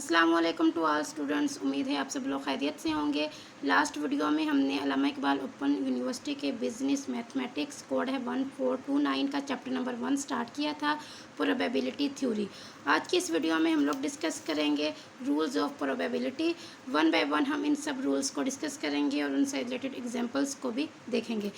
अस्सलाम वालेकुम to all students. उम्मीद है आप सब लोग खैरियत से होंगे। लास्ट वीडियो में हमने अल्लामा इकबाल ओपन यूनिवर्सिटी के बिजनेस मैथमेटिक्स कोड है 1429 का चैप्टर नंबर 1 स्टार्ट किया था, प्रोबेबिलिटी थ्योरी। आज की इस वीडियो में हम लोग डिस्कस करेंगे rules of probability. One by one हम इन सब रूल्स को डिस्कस करेंगे और उनसे रिलेटेड एग्जांपल्स को भी देखेंगे।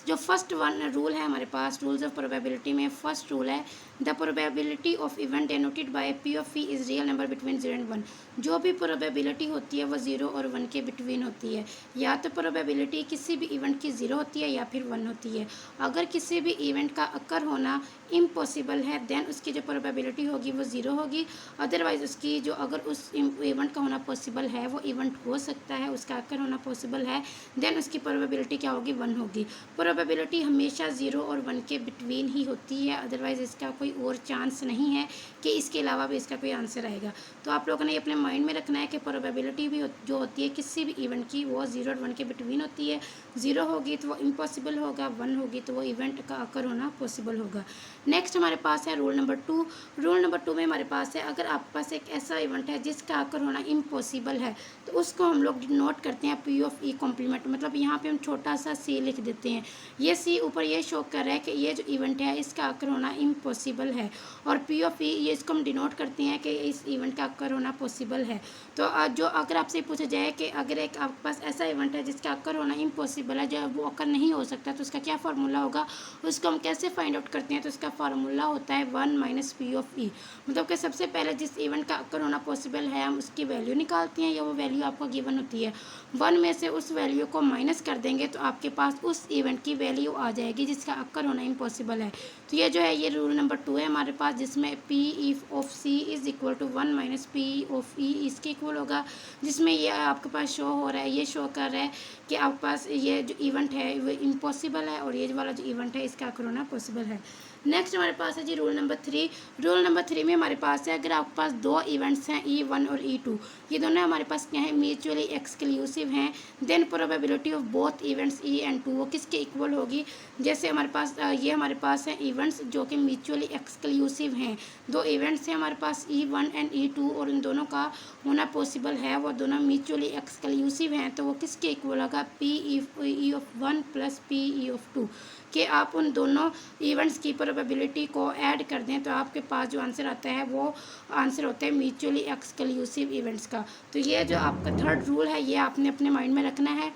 जो फर्स्ट वन रूल है हमारे पास रूल्स ऑफ प्रोबेबिलिटी में, फर्स्ट रूल है the probability of event denoted by P of P is real number between 0 and 1। जो भी प्रोबेबिलिटी होती है वो 0 और 1 के बिटवीन होती है। या तो प्रोबेबिलिटी किसी भी इवेंट की 0 होती है या फिर 1 होती है। अगर किसी भी इवेंट का अकर होना इम्पॉसिबल है देन उसकी जो प्रोबेबिलिटी होगी वो 0 होगी। अदरवाइज उसकी जो अगर उस इवेंट का होना पॉसिबल है, वो इवेंट हो सकता है, उसका अकर होना पॉसिबल है, देन उसकी प्रोबेबिलिटी क्या होगी, 1 होगी। प्रोबेबिलिटी हमेशा 0 और 1 के बिटवीन ही होती है, अदरवाइज इसका कोई और चांस नहीं है कि इसके अलावा भी इसका कोई आंसर आएगा। तो आप लोगों ने अपने माइंड में रखना है कि प्रोबेबिलिटी भी जो होती है किसी भी इवेंट की वो 0 और 1 के बिटवीन होती है। 0 होगी तो वो इम्पॉसिबल होगा, 1 होगी तो वो इवेंट का अकर होना पॉसिबल होगा। नेक्स्ट हमारे पास है रूल नंबर 2। रूल नंबर 2 में हमारे पास है अगर आपके पास एक ऐसा इवेंट है जिसका अकर होना इम्पॉसिबल है तो उसको हम लोग नोट करते हैं पी ऑफ ई कॉम्प्लीमेंट। मतलब यहाँ पे हम छोटा सा सी लिख देते हैं। ये सी ऊपर ये शो कर रहा है कि ये जो इवेंट है इसका अकर होना इम्पॉसिबल है, और पी ऑफ ई ये इसको हम डिनोट करते हैं कि इस इवेंट का अकर होना पॉसिबल है। तो जो अगर आपसे पूछा जाए कि अगर एक आपके पास ऐसा इवेंट है जिसका अकर होना इम्पॉसिबल है, जो वो अकर नहीं हो सकता, तो उसका क्या फार्मूला होगा, उसको हम कैसे फाइंड आउट करते हैं। तो उसका फार्मूला होता है 1 माइनस पी ऑफ ई। मतलब कि सबसे पहले जिस इवेंट का अकर होना पॉसिबल है हम उसकी वैल्यू निकालते हैं, या वो वैल्यू आपको गिवन होती है। 1 में से उस वैल्यू को माइनस कर देंगे तो आपके पास उस इवेंट की वैल्यू आ जाएगी जिसका अकर होना इम्पॉसिबल है। तो ये जो है ये रूल नंबर 2 है हमारे पास, जिसमें P if of C is equal to 1 minus P of E इसके इक्वल होगा। जिसमें ये आपके पास शो हो रहा है, ये शो कर रहा है कि आपके पास ये जो इवेंट है वो इम्पॉसिबल है और ये वाला जो इवेंट है इसका अकर होना पॉसिबल है। नेक्स्ट हमारे पास है जी रूल नंबर 3। रूल नंबर 3 में हमारे पास है अगर आपके पास दो इवेंट्स हैं E1 और E2, ये दोनों हमारे पास क्या है, म्यूचुअली एक्सक्लूसिव हैं, then probability of both events E and 2 वो किसके इक्वल होगी। जैसे हमारे पास ये हमारे पास है इवेंट्स जो कि म्यूचुअली एक्सक्लूसिव हैं। दो इवेंट्स हैं हमारे पास E1 एंड E2 और उन दोनों का होना पॉसिबल है, वो दोनों म्यूचुअली एक्सक्लूसिव हैं, तो वो किसके इक्वल होगा, P E of 1 plus P E of 2। कि आप उन दोनों इवेंट्स की प्रोबेबिलिटी को ऐड कर दें तो आपके पास जो आंसर आता है वो आंसर होता है म्यूचुअली एक्सक्लूसिव इवेंट्स का। तो ये जो आपका थर्ड रूल है ये आपने अपने माइंड में रखना है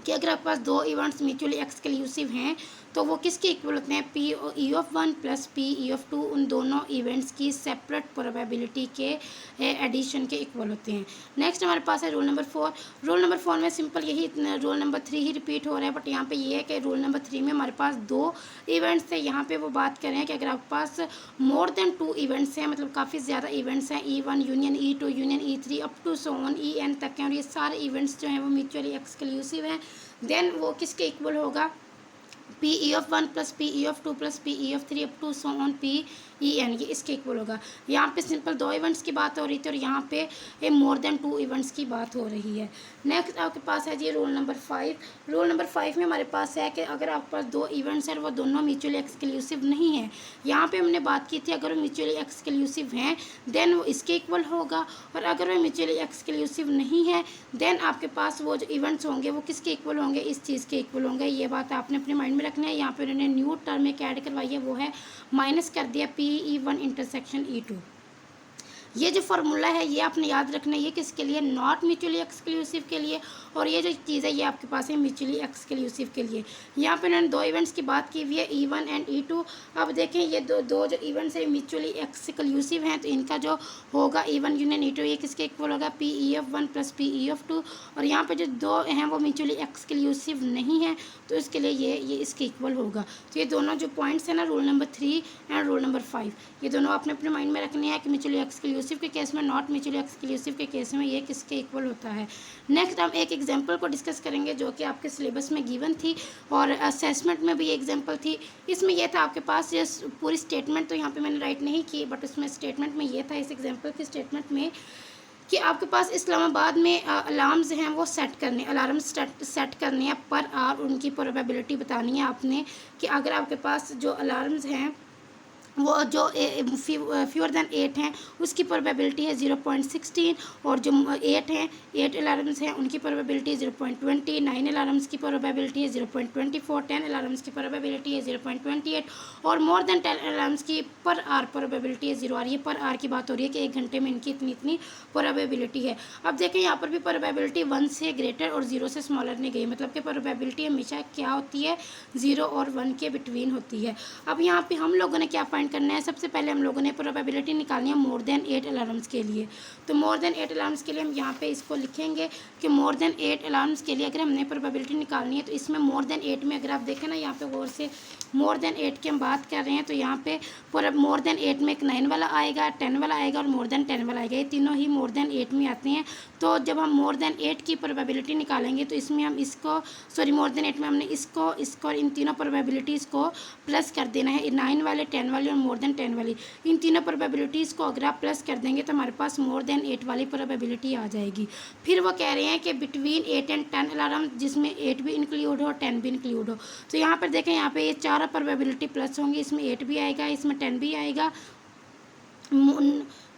कि अगर आपके पास दो इवेंट्स म्यूचुअली एक्सक्लूसिव हैं तो वो किसके इक्वल होते हैं, P E of 1 plus P E of 2 उन दोनों इवेंट्स की सेपरेट प्रोबेबिलिटी के एडिशन के इक्वल होते हैं। नेक्स्ट हमारे पास है रूल नंबर 4। रूल नंबर 4 में सिंपल यही रूल नंबर 3 ही रिपीट हो रहा है, बट यहाँ पे ये है कि रूल नंबर 3 में हमारे पास दो इवेंट्स हैं। यहाँ पे वो बात कर रहे हैं कि अगर आपके पास मोर देन 2 इवेंट्स हैं, मतलब काफ़ी ज़्यादा इवेंट्स हैं, E1 union E2 union E3 up to so on EN तक हैं, और ये सारे इवेंट्स जो हैं वो म्यूचुअली एक्सक्लूसिव हैं, देन वो किसके इक्वल होगा, P E of 1 plus P E of 2 plus P E of 3 up to so on P E N, ये इसके इक्वल होगा। यहाँ पे सिंपल दो इवेंट्स की बात हो रही थी और यहाँ पे मोर देन 2 इवेंट्स की बात हो रही है। नेक्स्ट आपके पास है जी रूल नंबर 5। रूल नंबर 5 में हमारे पास है कि अगर आपके पास दो इवेंट्स हैं वो दोनों म्यूचुअली एक्सक्लूसिव नहीं है, यहाँ पे हमने बात की थी अगर वो म्यूचुअली एक्सक्लूसिव हैं देन वो इसके इक्वल होगा, और अगर वो म्यूचुअली एक्सक्लूसिव नहीं है देन आपके पास वो जो इवेंट्स होंगे वो किसके इक्वल होंगे, इस चीज़ के इक्वल होंगे। ये बात आपने अपने माइंड में रखना है। यहाँ पे उन्होंने न्यू टर्म एक ऐड करवाई है, वो है माइनस कर दिया पी E1 इंटरसेक्शन E2। ये जो फार्मूला है ये आपने याद रखना है, ये किसके लिए, नॉट म्यूचुअली एक्सक्लूसिव के लिए, और ये जो चीज़ है ये आपके पास है म्यूचुअली एक्सक्लूसिव के लिए। यहाँ पे उन्होंने दो इवेंट्स की बात की हुई है E1 एंड E2। अब देखें ये दो जो इवेंट्स है म्यूचुअली एक्सक्लूसिव हैं, तो इनका जो होगा E1 यूनियन E2 ये किसके इक्वल होगा, P E of 1 plus P E of 2, और यहाँ पे जो दो हैं वो म्यूचुअली एक्सक्लूसिव नहीं है तो इसके लिए ये इसके इक्वल होगा। तो ये दोनों जो पॉइंट्स हैं ना, rule number 3 and rule number 5, ये दोनों आपने अपने माइंड में रखने हैं कि म्यूचुअली एक्सक्लूसिव के केस में, नॉट म्यूचुअली एक्सक्लूसिव के केस में ये किसके इक्वल होता है। नेक्स्ट हम एक एग्जांपल को डिस्कस करेंगे जो कि आपके सिलेबस में गिवन थी और असेसमेंट में भी एग्जांपल थी। इसमें यह था आपके पास ये पूरी स्टेटमेंट तो यहाँ पे मैंने राइट नहीं की, बट उसमें स्टेटमेंट में ये था, इस एग्जांपल की स्टेटमेंट में, कि आपके पास इस्लामाबाद में अलार्म्स हैं वो सेट करने, अलार्म सेट करने हैं पर आवर, उनकी प्रोबेबिलिटी बतानी है आपने कि अगर आपके पास जो अलार्म्स हैं वो जो फ्यूअर दैन 8 हैं उसकी प्रोबेबिलिटी है 0.16, और जो 8 हैं 8 अलार्म्स हैं उनकी प्रोबेबिलिटी 0.20, 9 अलार्म्स की प्रोबेबिलिटी है 0.24, 10 अलार्म्स की प्रोबेबिलिटी है 0.28, और मोर देन 10 अलार्म्स की पर आर प्रोबेबिलिटी है 0। और ये पर आर की बात हो रही है कि 1 घंटे में इनकी इतनी इतनी प्रोबेबिलिटी है। अब देखें यहाँ पर भी प्रोबेबिलिटी 1 से ग्रेटर और 0 से स्मॉलर नहीं गई, मतलब कि प्रोबेबिलिटी हमेशा क्या होती है, 0 और 1 के बिटवीन होती है। अब यहाँ पे हम लोगों ने क्या फाइंड करना है, सबसे पहले हम लोगों ने प्रोबेबिलिटी निकालनी है मोर देन 8 अलार्म्स के लिए। तो मोर देन 8 अलार्म्स के लिए हम यहाँ पे इसको लिखेंगे कि मोर देन 8 अलार्म्स के लिए अगर हमने प्रोबेबिलिटी निकालनी है तो इसमें मोर देन 8 में अगर आप देखें ना, यहाँ पे गौर से मोर देन 8 की हम बात कर रहे हैं, तो यहाँ पे मोर देन 8 में एक 9 वाला आएगा, 10 वाला आएगा और मोर देन 10 वाला आएगा, ये तीनों ही मोर देन 8 में आते हैं। तो जब हम मोर देन 8 की प्रोबेबिलिटी निकालेंगे तो इसमें हम इसको मोर देन 8 में हमने इसको इन तीनों प्रोबेबिलिटीज़ को प्लस कर देना है, 9 वाले, 10 वाली और मोर देन 10 वाली। इन तीनों प्रोबेबिलिटीज़ को अगर आप प्लस कर देंगे तो हमारे पास मोर देन 8 वाली प्रोबेबिलिटी आ जाएगी। फिर वो कह रहे हैं कि बिटवीन 8 एंड 10 अलार्म, जिसमें 8 भी इंक्लूड हो 10 भी इंक्लूड हो। तो यहाँ पर देखें, यहाँ पे ये चारों प्रोबेबिलिटी प्लस होंगी, इसमें 8 भी आएगा, इसमें 10 भी आएगा,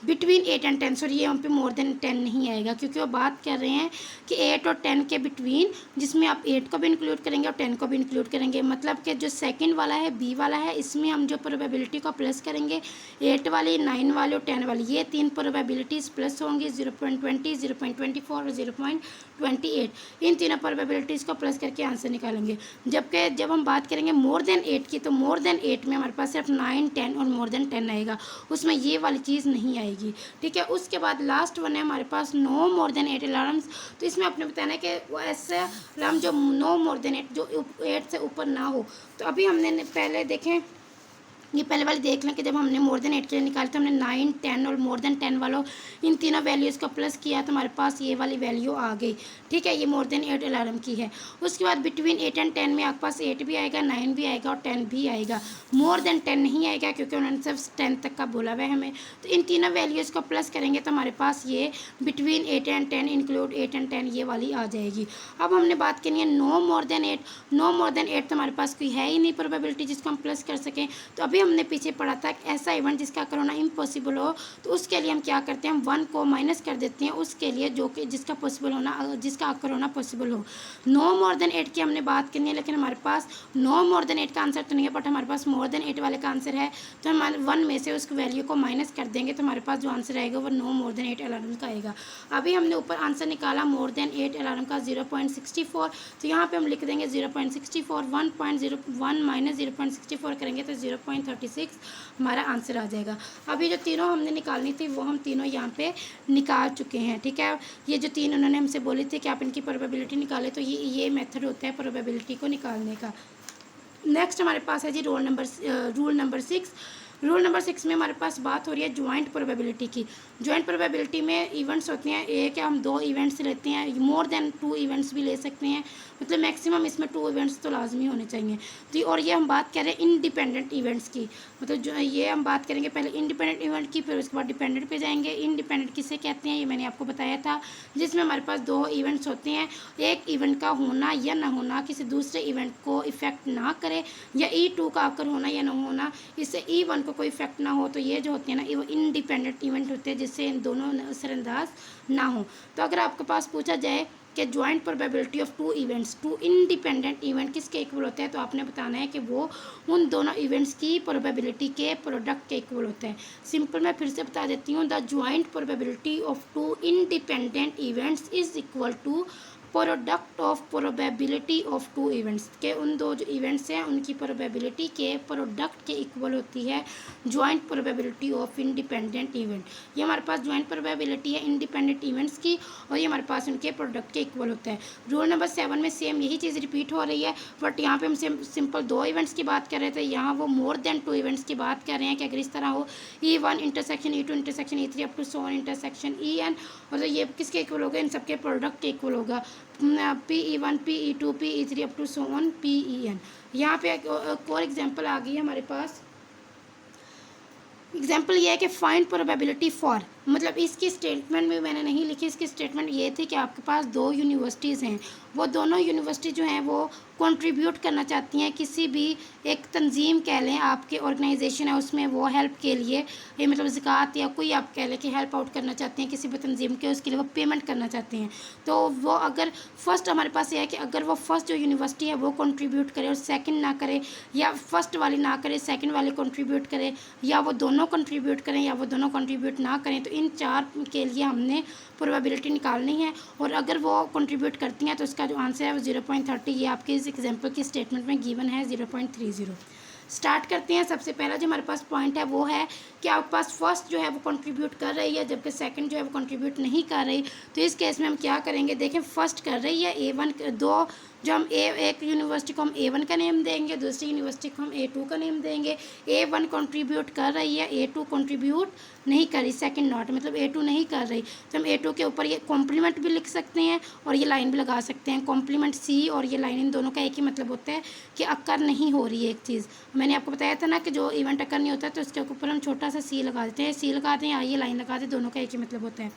बिटवीन 8 एंड 10, सॉरी यहाँ पे मोर देन 10 नहीं आएगा, क्योंकि वो बात कर रहे हैं कि 8 और 10 के बिटवीन, जिसमें आप 8 को भी इंक्लूड करेंगे और 10 को भी इंक्लूड करेंगे। मतलब कि जो सेकंड वाला है, बी वाला है, इसमें हम जो प्रोबेबिलिटी को प्लस करेंगे 8 वाली, 9 वाली और 10 वाली, ये तीन प्रोबेबिलिटीज़ प्लस होंगी, 0.20, 0.24 और 0.28। इन तीनों प्रोबेबिलिटीज़ को प्लस करके आंसर निकालेंगे। जबकि जब हम बात करेंगे मोर देन 8 की, तो मोर देन 8 में हमारे पास सिर्फ 9, 10 और मोर देन 10 आएगा, उसमें ये वाली चीज़ नहीं आएगी। ठीक है। उसके बाद लास्ट वन है हमारे पास नो मोर देन 8 अलार्म्स। तो इसमें आपने बताना है कि वो ऐसे अलार्म जो नो मोर देन 8, जो 8 से ऊपर ना हो। तो अभी हमने पहले देखें, ये पहले वाले देख लें कि जब हमने मोर देन 8 के लिए निकाले तो हमने 9, 10 और मोर देन 10 वालों इन तीनों वैल्यूज़ को प्लस किया तो हमारे पास ये वाली वैल्यू आ गई। ठीक है, ये मोर देन 8 अलार्म की है। उसके बाद बिटवीन 8 एंड 10 में आपके पास 8 भी आएगा, 9 भी आएगा और 10 भी आएगा। मोर देन 10 नहीं आएगा क्योंकि उन्होंने सिर्फ 10 तक का बोला हुआ है हमें। तो इन तीनों वैल्यूज़ को प्लस करेंगे तो हमारे पास ये बिटवीन 8 एंड 10 इंक्लूड 8 एंड 10 ये वाली आ जाएगी। अब हमने बात करनी है no more than 8। No more than 8 तो हमारे पास कोई है ही नहीं प्रोबेबिलिटी जिसको हम प्लस कर सकें। तो अभी हमने पीछे पढ़ा था ऐसा इवेंट जिसका अकर होना इम्पॉसिबल हो, तो उसके लिए हम क्या करते हैं, हम 1 को माइनस कर देते हैं उसके लिए जो कि जिसका पॉसिबल होना, जिसका अकर होना पॉसिबल हो। नो मोर देन 8 की हमने बात करनी है, लेकिन हमारे पास नो मोर देन 8 का आंसर तो नहीं है, बट हमारे पास मोर देन 8 वाले का आंसर है। तो हम 1 में से उस वैल्यू को माइनस कर देंगे तो हमारे पास जो आंसर आएगा वो नो मोर देन 8 अलार्म का आएगा। अभी हमने ऊपर आंसर निकाला मोर देन 8 अलार्म का 0.64, तो यहाँ पे हम लिख देंगे 0.64, 1.01 माइनस 0.64 करेंगे तो 0.36 हमारा आंसर आ जाएगा। अभी जो तीनों हमने निकालनी थी वो हम तीनों यहाँ पे निकाल चुके हैं। ठीक है, ये जो तीन उन्होंने हमसे बोली थी कि आप इनकी प्रोबेबिलिटी निकालें, तो ये मेथड होता है प्रोबेबिलिटी को निकालने का। नेक्स्ट हमारे पास है जी रूल नंबर 6। रूल नंबर 6 में हमारे पास बात हो रही है ज्वाइंट प्रोबेबिलिटी की। ज्वाइंट प्रोबेबिलिटी में इवेंट्स होते हैं, एक है हम 2 इवेंट्स लेते हैं, मोर देन 2 इवेंट्स भी ले सकते हैं, मतलब मैक्सिमम इसमें 2 इवेंट्स तो लाजमी होने चाहिए। तो और ये हम बात कर रहे हैं इंडिपेंडेंट इवेंट्स की, मतलब जो ये हम बात करेंगे पहले इंडिपेंडेंट इवेंट की, फिर उसके बाद डिपेंडेंट पे जाएंगे। इंडिपेंडेंट किसे कहते हैं ये मैंने आपको बताया था, जिसमें हमारे पास 2 इवेंट्स होते हैं, एक इवेंट का होना या ना होना किसी दूसरे इवेंट को इफ़ेक्ट ना करे, या E2 का आकर होना या ना होना इससे E1 को कोई इफेक्ट ना हो। तो ये जो होते हैं ना वो इंडिपेंडेंट इवेंट होते हैं जिससे इन दोनों असरअंदाज ना हो। तो अगर आपके पास पूछा जाए कि joint probability of 2 events, 2 independent event किसके इक्वल होते हैं, तो आपने बताना है कि वो उन दोनों इवेंट्स की प्रोबेबिलिटी के प्रोडक्ट के इक्वल होते हैं। सिंपल मैं फिर से बता देती हूँ, the joint probability of 2 independent events is equal to product of probability of 2 events के, उन 2 जो इवेंट्स हैं उनकी प्रोबेबिलिटी के प्रोडक्ट के इक्वल होती है joint probability of independent event. ये हमारे पास ज्वाइंट प्रोबेबिलिटी है इंडिपेंडेंट इवेंट्स की और ये हमारे पास उनके प्रोडक्ट के इक्वल होता है। रूल नंबर 7 में सेम यही चीज़ रिपीट हो रही है, बट यहाँ पे हम सिंपल 2 इवेंट्स की बात कर रहे थे, यहाँ वो मोर देन 2 इवेंट्स की बात कर रहे हैं कि अगर इस तरह हो E1 intersection E2 intersection E3 up to so on intersection EN, और तो ये किसके इक्वल होगा, इन सबके प्रोडक्ट के इक्वल होगा, PE1 PE2 PE3 up to so on PEN। यहाँ पे एक और एग्जांपल आ गई है हमारे पास। एग्जाम्पल ये है कि फाइंड प्रोबेबिलिटी फॉर, मतलब इसकी स्टेटमेंट में मैंने नहीं लिखी, इसकी स्टेटमेंट ये थी कि आपके पास 2 यूनिवर्सिटीज़ हैं, वो दोनों यूनिवर्सिटी जो हैं वो कंट्रीब्यूट करना चाहती हैं किसी भी एक तंजीम कह लें, आपके ऑर्गेनाइजेशन है उसमें वो हेल्प के लिए, ये मतलब ज़कात या कोई आप कह लें कि हेल्प आउट करना चाहते हैं किसी भी तंजीम के, उसके लिए वो पेमेंट करना चाहते हैं। तो वो अगर फर्स्ट हमारे पास ये है कि अगर वो फर्स्ट जो यूनिवर्सिटी है वो कंट्रीब्यूट करे और सेकंड ना करे, या फर्स्ट वाली ना करे सेकंड वाली कंट्रीब्यूट करे, या वो दोनों कंट्रीब्यूट करें या वो दोनों कंट्रीब्यूट ना करें, तो इन 4 के लिए हमने प्रोबेबिलिटी निकालनी है। और अगर वो कंट्रीब्यूट करती हैं तो उसका जो आंसर है वो 0.30, ये आपके इस एग्जांपल की स्टेटमेंट में गिवन है 0.30। स्टार्ट करते हैं। सबसे पहला जो हमारे पास पॉइंट है वो है कि आपके पास फर्स्ट जो है वो कंट्रीब्यूट कर रही है जबकि सेकंड जो है वो कंट्रीब्यूट नहीं कर रही। तो इस केस में हम क्या करेंगे, देखें फर्स्ट कर रही है A1, दो जो हम एक यूनिवर्सिटी को हम A1 का नेम देंगे, दूसरी यूनिवर्सिटी को हम A2 का नेम देंगे। A1 कंट्रीब्यूट कर रही है, A2 कंट्रीब्यूट नहीं कर रही, सेकंड नॉट, मतलब A2 नहीं कर रही। तो हम A2 के ऊपर ये कॉम्प्लीमेंट भी लिख सकते हैं और ये लाइन भी लगा सकते हैं। कॉम्प्लीमेंट C और ये लाइन, इन दोनों का एक ही मतलब होता है कि अक्कर नहीं हो रही है एक चीज़। मैंने आपको बताया था ना कि जो इवेंट अक्कर नहीं होता तो उसके ऊपर हम छोटा सा C लगा देते हैं, C लगाते हैं, ये लाइन लगा दें, दोनों का एक ही मतलब होता है।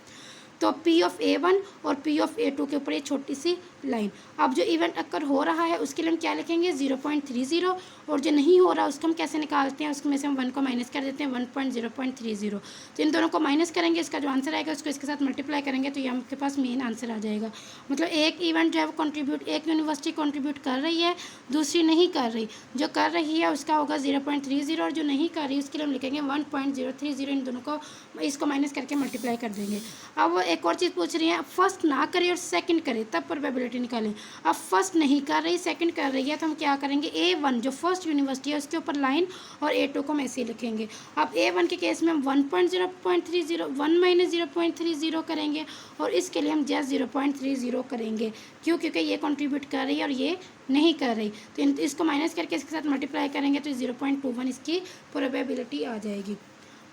तो P ऑफ A1 और P ऑफ A2 के ऊपर ये छोटी सी लाइन। अब जो इवेंट अक्कर हो रहा है उसके लिए हम क्या लिखेंगे 0.30, और जो नहीं हो रहा उसको हम कैसे निकालते हैं, उसमें से हम 1 को माइनस कर देते हैं 1.0.30। तो इन दोनों को माइनस करेंगे, इसका जो आंसर आएगा उसको इसके साथ मल्टीप्लाई करेंगे तो ये आपके पास मेन आंसर आ जाएगा। मतलब एक इवेंट जो है वो कंट्रीब्यूट, एक यूनिवर्सिटी कंट्रीब्यूट कर रही है दूसरी नहीं कर रही, जो कर रही है उसका होगा 0.30 और जो नहीं कर रही उसके लिए हम लिखेंगे 1.030। इन दोनों को इसको माइनस करके मल्टीप्लाई कर देंगे। अब वो एक और चीज़ पूछ रही है, फर्स्ट ना करे और सेकंड करे तब प्रोबेबिलिटी निकालें। अब फर्स्ट नहीं कर रही सेकंड कर रही है तो हम क्या करेंगे, A1 जो फर्स्ट यूनिवर्सिटी है उसके ऊपर लाइन और A2 को हम ऐसे ही लिखेंगे। अब A1 के केस में हम 1.0.30 1 माइनस 0.30 करेंगे और इसके लिए हम जस्ट 0.30 करेंगे। क्यों, क्योंकि ये कंट्रीब्यूट कर रही है और ये नहीं कर रही, तो इसको माइनस करके इसके साथ मल्टीप्लाई करेंगे तो 0.21 इसकी प्रोबेबिलिटी आ जाएगी।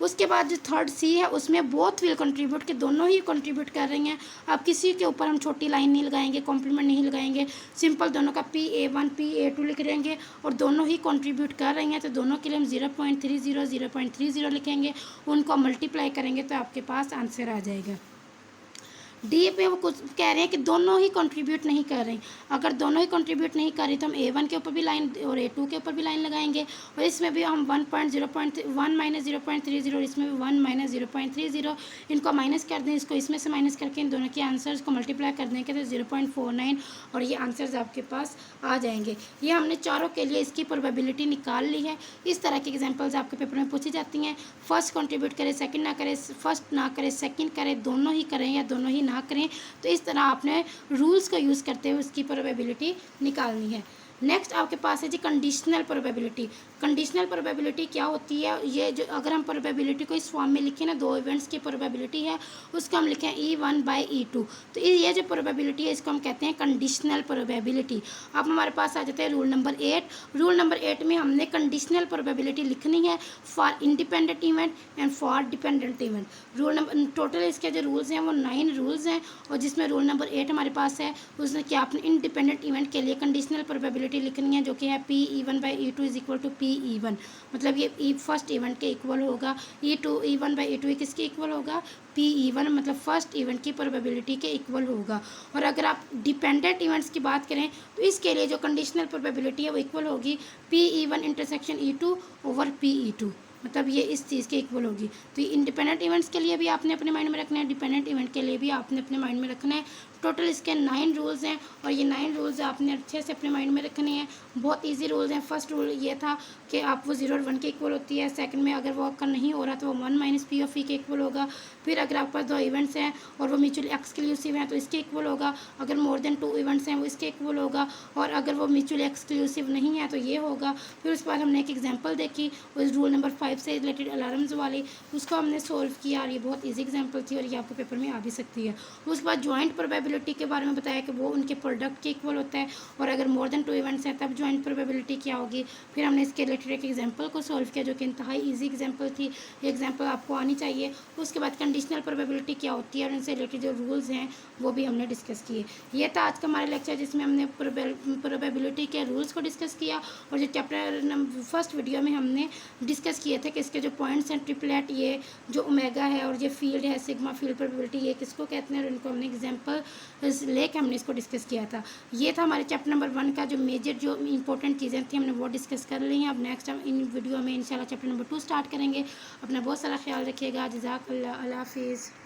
उसके बाद जो थर्ड C है उसमें बोथ विल कंट्रीब्यूट, के दोनों ही कंट्रीब्यूट कर रही हैं। अब किसी के ऊपर हम छोटी लाइन नहीं लगाएंगे, कॉम्प्लीमेंट नहीं लगाएंगे, सिंपल दोनों का PA1 PA2 लिख देंगे और दोनों ही कंट्रीब्यूट कर रही हैं तो दोनों के लिए हम 0.30 लिखेंगे, उनको मल्टीप्लाई करेंगे तो आपके पास आंसर आ जाएगा। D पे वो कुछ कह रहे हैं कि दोनों ही कंट्रीब्यूट नहीं कर रही। अगर दोनों ही कंट्रीब्यूट नहीं कर रही तो हम A1 के ऊपर भी लाइन और A2 के ऊपर भी लाइन लगाएंगे और इसमें भी हम 1 माइनस 0.30 और इसमें भी 1 माइनस 0.30, इनको माइनस कर दें, इसको इसमें से माइनस करके इन दोनों के आंसर्स को मल्टीप्लाई कर देंगे तो 0.49 और ये आंसर्स आपके पास आ जाएंगे। ये हमने चारों के लिए इसकी प्रोबेबिलिटी निकाल ली है। इस तरह की एग्जाम्पल्स आपके पेपर में पूछी जाती हैं। फर्स्ट कंट्रीब्यूट करे सेकंड ना करे, फर्स्ट ना करे सेकंड करे, दोनों ही करें या दोनों ही ना करें, तो इस तरह आपने रूल्स को यूज़ करते हुए उसकी प्रोबेबिलिटी निकालनी है। नेक्स्ट आपके पास है जी कंडीशनल प्रोबेबिलिटी। कंडीशनल प्रोबेबिलिटी क्या होती है, ये जो अगर हम प्रोबेबिलिटी को इस फॉर्म में लिखें ना, दो इवेंट्स की प्रोबेबिलिटी है उसको हम लिखें E1/E2, तो ये जो प्रोबेबिलिटी है इसको हम कहते हैं कंडीशनल प्रोबेबिलिटी। अब हमारे पास आ जाता है रूल नंबर 8। रूल नंबर 8 में हमने कंडीशनल प्रोबेबिलिटी लिखनी है for independent event and for dependent event. Rule number total इसके जो रूल्स हैं वो 9 रूल्स हैं और जिसमें रूल नंबर 8 हमारे पास है उसमें क्या आपने इंडिपेंडेंट इवेंट के लिए कंडीशनल प्रोबेबिलिटी लिखनी है जो कि है P(E1/E2 is equal to P(E1). मतलब ये फर्स्ट इवेंट के इक्वल होगा, E1/E2 किसके इक्वल होगा, P(E1), मतलब फर्स्ट इवेंट की प्रोबेबिलिटी के इक्वल होगा। और अगर आप डिपेंडेंट इवेंट्स की बात करें तो इसके लिए जो कंडीशनल प्रोबेबिलिटी है वो इक्वल होगी P(E1) intersection E2 over P(E2), मतलब ये इस चीज़ के इक्वल होगी। तो इंडिपेंडेंट इवेंट्स के लिए भी आपने अपने माइंड में रखना है, डिपेंडेंट इवेंट के लिए भी आपने अपने माइंड में रखना है। टोटल इसके 9 रूल्स हैं और ये 9 रूल्स आपने अच्छे से अपने माइंड में रखने हैं। बहुत इजी रूल्स हैं। फर्स्ट रूल ये था कि आप वो 0 और 1 के इक्वल होती है। सेकंड में अगर वो अक्कर नहीं हो रहा तो वो 1 माइनस P ऑफ E के इक्वल होगा। फिर अगर आपके पास 2 इवेंट्स हैं और वो म्यूचुअली एक्सक्लूसिव हैं तो इसके इक्वल होगा। अगर मोर देन 2 इवेंट्स हैं वो इसके इक्वल होगा और अगर वो म्यूचुअली एक्सक्लूसिव नहीं है तो ये होगा। फिर उसके बाद हमने एक एग्जाम्पल देखी उस रूल नंबर 5 से रिलेटेड अलार्म्स वाली, उसको हमने सोल्व किया और ये बहुत ईजी एग्जाम्पल थी और ये आपके पेपर में आ भी सकती है। उसके बाद ज्वाइंट प्रोबेबिलिटी के बारे में बताया कि वो उनके प्रोडक्ट के इक्वल होता है और अगर मोर देन 2 इवेंट्स हैं तब ज्वाइंट प्रोबेबिलिटी क्या होगी। फिर हमने इसके रिलेटेड एक एग्जाम्पल को सोल्व किया जो कि इंतहाई ईजी एग्जाम्पल थी। ये एग्जाम्पल आपको आनी चाहिए। उसके बाद कंडीशनल प्रोबेबिलिटी क्या होती है और उनसे रिलेटेड जो रूल्स हैं वो भी हमने डिस्कस किए। ये था आज का हमारा लेक्चर जिसमें हमने प्रोबेबिलिटी के रूल्स को डिस्कस किया और जो चैप्टर फर्स्ट वीडियो में हमने डिस्कस किए थे कि इसके जो पॉइंट्स हैं ट्रिपलेट, ये जो ओमेगा है और ये फील्ड है सिग्मा फील्ड प्रोबेबिलिटी, ये किसको कहते हैं और इनको हमने एग्जांपल लेके हमने इसको डिस्कस किया था। ये था हमारे चैप्टर नंबर 1 का जो मेजर जो इंपॉर्टेंट चीज़ें थी हमने वो डिस्कस कर ली हैं। अब नेक्स्ट हम इन वीडियो में इंशाल्लाह चैप्टर नंबर 2 स्टार्ट करेंगे। अपना बहुत सारा ख्याल रखिएगा। जज़ाकल्लाह, अल्लाह हाफिज़।